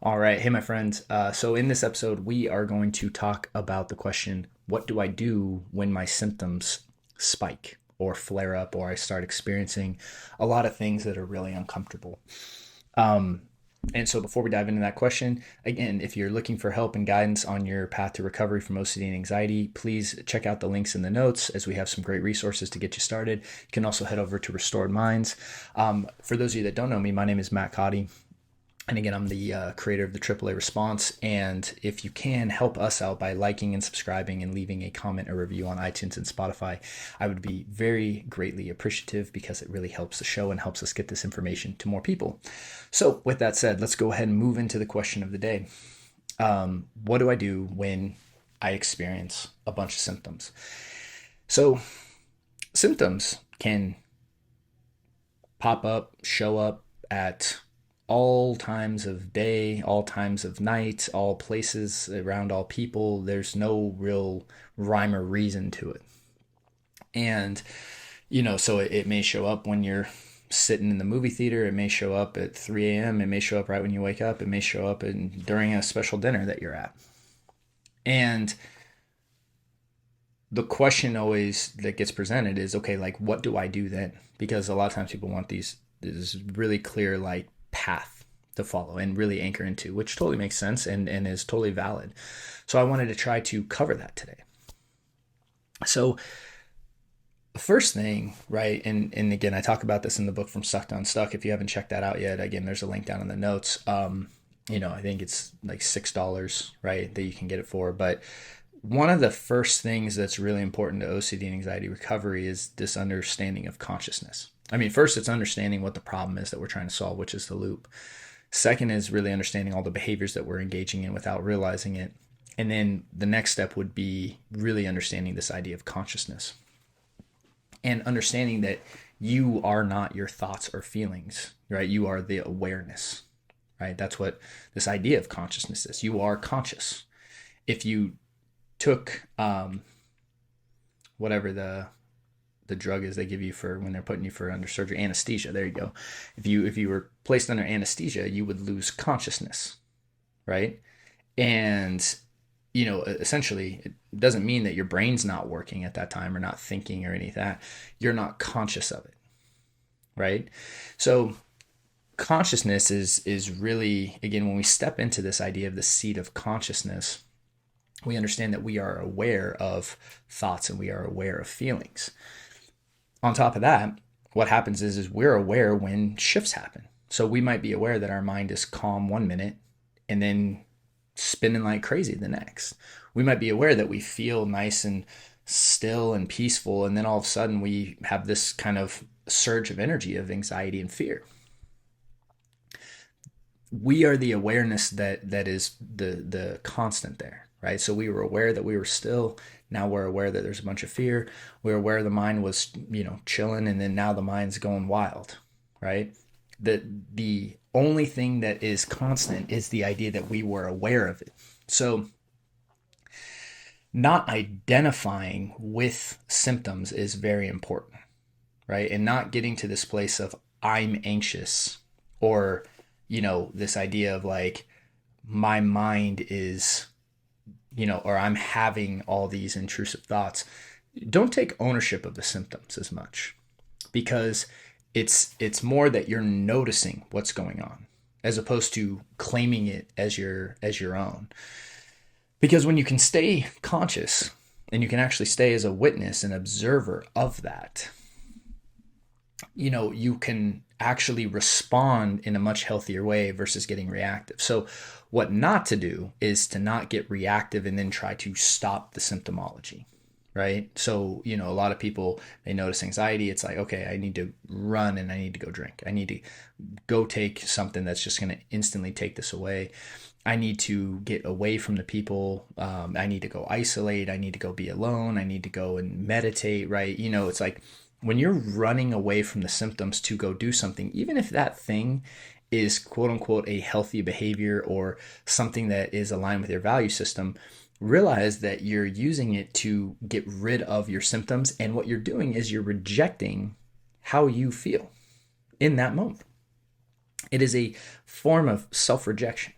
All right. Hey, my friends. So, in this episode, we are going to talk about the question, what do I do when my symptoms spike or flare up, or I start experiencing a lot of things that are really uncomfortable? Um, and so, before we dive into that question, again, if you're looking for help and guidance on your path to recovery from OCD and anxiety, please check out the links in the notes as we have some great resources to get you started. You can also head over to Restored Minds. For those of you that don't know me, my name is Matt Codde. And again, I'm the creator of the AAA Response. And if you can help us out by liking and subscribing and leaving a comment or review on iTunes and Spotify, I would be very greatly appreciative because it really helps the show and helps us get this information to more people. So, with that said, let's go ahead and move into the question of the day. What do I do when I experience a bunch of symptoms? So, symptoms can pop up, show up at all times of day, all times of night, all places, around all people. There's no real rhyme or reason to it. And, so it may show up when you're sitting in the movie theater. It may show up at 3 a.m. It may show up right when you wake up. It may show up during a special dinner that you're at. And the question always that gets presented is, okay, like, what do I do then? Because a lot of times people want this really clear, like, path to follow and really anchor into, which totally makes sense and is totally valid. So I wanted to try to cover that today. So the first thing, right, and again, I talk about this in the book From Stuck to Unstuck. If you haven't checked that out yet, again, there's a link down in the notes. I think it's like $6, right, that you can get it for. But one of the first things that's really important to OCD and anxiety recovery is this understanding of consciousness. I mean, first, it's understanding what the problem is that we're trying to solve, which is the loop. Second is really understanding all the behaviors that we're engaging in without realizing it. And then the next step would be really understanding this idea of consciousness and understanding that you are not your thoughts or feelings, right? You are the awareness, right? That's what this idea of consciousness is. You are conscious. If you took whatever the drug is they give you for when they're putting you for under surgery, anesthesia, there you go. If you were placed under anesthesia, you would lose consciousness, right? And essentially it doesn't mean that your brain's not working at that time or not thinking or any of that. You're not conscious of it, right? So consciousness is really, again, when we step into this idea of the seat of consciousness, we understand that we are aware of thoughts and we are aware of feelings. On top of that, what happens is we're aware when shifts happen. So we might be aware that our mind is calm 1 minute and then spinning like crazy the next. We might be aware that we feel nice and still and peaceful, and then all of a sudden we have this kind of surge of energy of anxiety and fear. We are the awareness that is the constant there, right? So we were aware that we were still. Now we're aware that there's a bunch of fear. We're aware the mind was, chilling, and then now the mind's going wild, right? The only thing that is constant is the idea that we were aware of it. So not identifying with symptoms is very important, right? And not getting to this place of I'm anxious or, this idea of like my mind is, or I'm having all these intrusive thoughts. Don't take ownership of the symptoms as much because it's more that you're noticing what's going on as opposed to claiming it as your own. Because when you can stay conscious and you can actually stay as a witness and observer of that, you can actually respond in a much healthier way versus getting reactive. So what not to do is to not get reactive and then try to stop the symptomology, right? So, a lot of people, they notice anxiety. It's like, okay, I need to run and I need to go drink. I need to go take something that's just going to instantly take this away. I need to get away from the people. I need to go isolate. I need to go be alone. I need to go and meditate, right? It's like when you're running away from the symptoms to go do something, even if that thing is quote unquote a healthy behavior or something that is aligned with your value system, realize that you're using it to get rid of your symptoms. And what you're doing is you're rejecting how you feel in that moment. It is a form of self-rejection,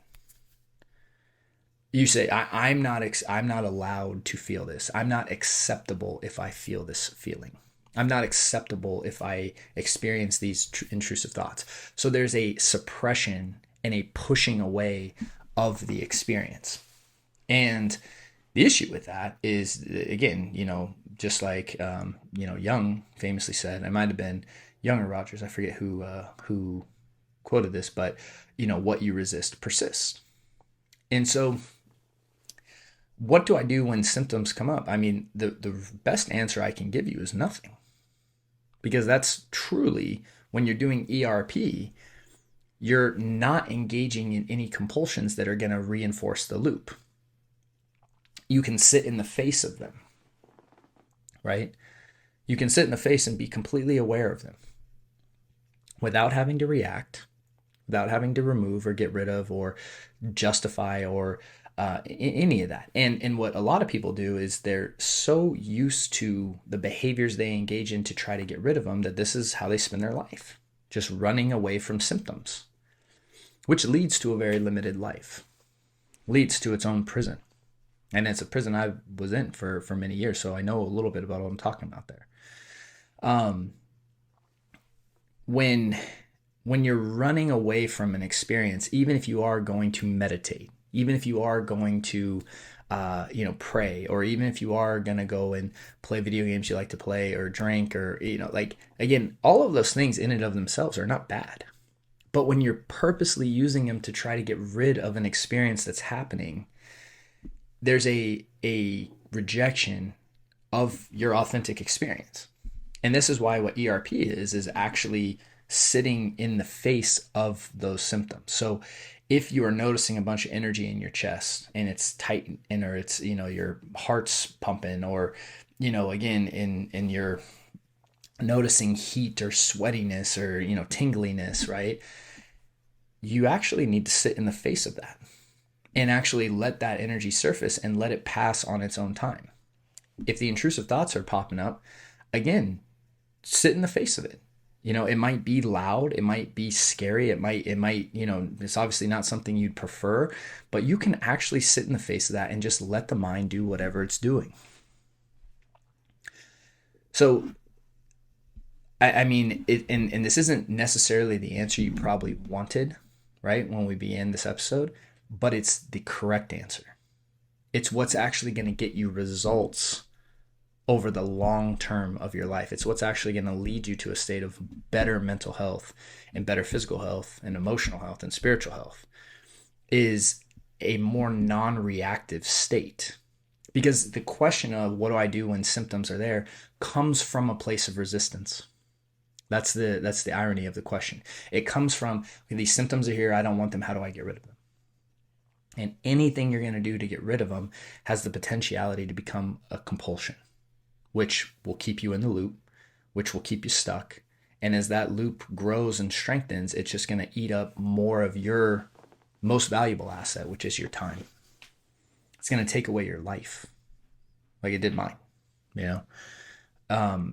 You say, I'm not allowed to feel this. I'm not acceptable if I feel this feeling. I'm not acceptable if I experience these intrusive thoughts. So there's a suppression and a pushing away of the experience. And the issue with that is, again, just like, Jung famously said, it might have been Young or Rogers, I forget who quoted this, but, what you resist persists. And so what do I do when symptoms come up? I mean, the best answer I can give you is nothing. Because that's truly, when you're doing ERP, you're not engaging in any compulsions that are going to reinforce the loop. You can sit in the face of them, right? You can sit in the face and be completely aware of them without having to react, without having to remove or get rid of or justify or any of that. And what a lot of people do is they're so used to the behaviors they engage in to try to get rid of them that this is how they spend their life, just running away from symptoms, which leads to a very limited life, leads to its own prison. And it's a prison I was in for many years, so I know a little bit about what I'm talking about there. When you're running away from an experience, even if you are going to meditate, even if you are going to, pray, or even if you are going to go and play video games you like to play or drink or, again, all of those things in and of themselves are not bad. But when you're purposely using them to try to get rid of an experience that's happening, there's a rejection of your authentic experience. And this is why what ERP is actually sitting in the face of those symptoms. So if you are noticing a bunch of energy in your chest and it's tight, or it's, your heart's pumping, or, again, in your noticing heat or sweatiness or, tingliness, right? You actually need to sit in the face of that and actually let that energy surface and let it pass on its own time. If the intrusive thoughts are popping up, again, sit in the face of it. It might be loud, it might be scary, it might, it's obviously not something you'd prefer, but you can actually sit in the face of that and just let the mind do whatever it's doing. So, I mean, and this isn't necessarily the answer you probably wanted, right, when we began this episode, but it's the correct answer. It's what's actually going to get you results over the long term of your life. It's what's actually going to lead you to a state of better mental health and better physical health and emotional health and spiritual health, is a more non-reactive state. Because the question of what do I do when symptoms are there comes from a place of resistance. That's the irony of the question. It comes from, okay, these symptoms are here, I don't want them, how do I get rid of them? And anything you're going to do to get rid of them has the potentiality to become a compulsion, which will keep you in the loop, which will keep you stuck. And as that loop grows and strengthens, it's just going to eat up more of your most valuable asset, which is your time. It's going to take away your life, like it did mine,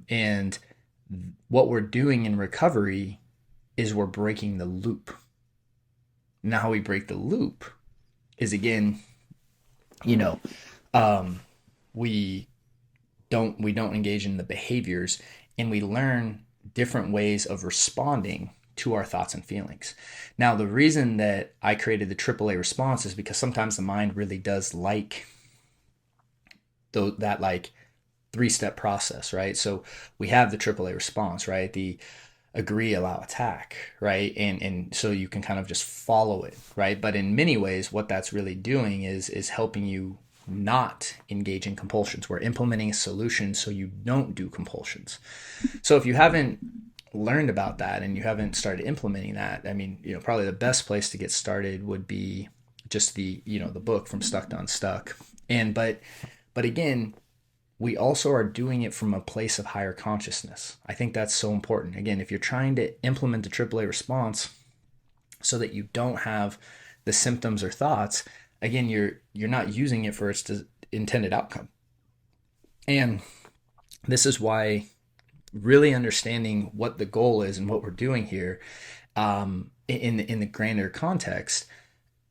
and what we're doing in recovery is we're breaking the loop. Now, how we break the loop is, again, we don't engage in the behaviors, and we learn different ways of responding to our thoughts and feelings. Now, the reason that I created the AAA response is because sometimes the mind really does like that, like, 3-step process, right? So we have the AAA response, right? The agree, allow, attack, right? And so you can kind of just follow it, right? But in many ways, what that's really doing is helping you not engage in compulsions. We're implementing a solution so you don't do compulsions. So if you haven't learned about that and you haven't started implementing that, I mean, probably the best place to get started would be just the book From Stuck to Unstuck. But again, we also are doing it from a place of higher consciousness. I think that's so important. Again, if you're trying to implement the AAA response so that you don't have the symptoms or thoughts, again, you're not using it for its intended outcome. And this is why really understanding what the goal is and what we're doing here in the grander context,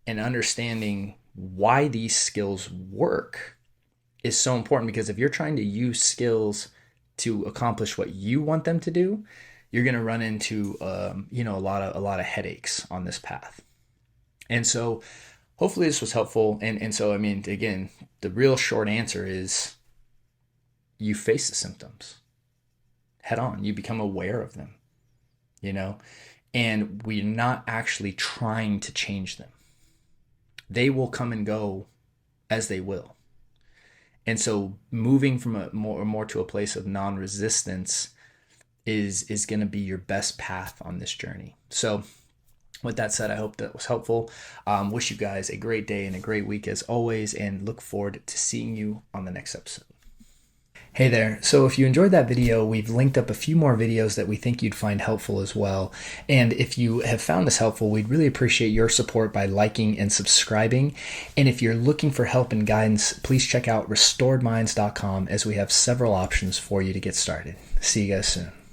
and understanding why these skills work is so important, because if you're trying to use skills to accomplish what you want them to do, you're going to run into a lot of headaches on this path. And so hopefully this was helpful. And so, I mean, again, the real short answer is you face the symptoms head on. You become aware of them, and we're not actually trying to change them. They will come and go as they will. And so moving from a more to a place of non-resistance is going to be your best path on this journey. So with that said, I hope that was helpful. Wish you guys a great day and a great week as always, and look forward to seeing you on the next episode. Hey there. So if you enjoyed that video, we've linked up a few more videos that we think you'd find helpful as well. And if you have found this helpful, we'd really appreciate your support by liking and subscribing. And if you're looking for help and guidance, please check out restoredminds.com, as we have several options for you to get started. See you guys soon.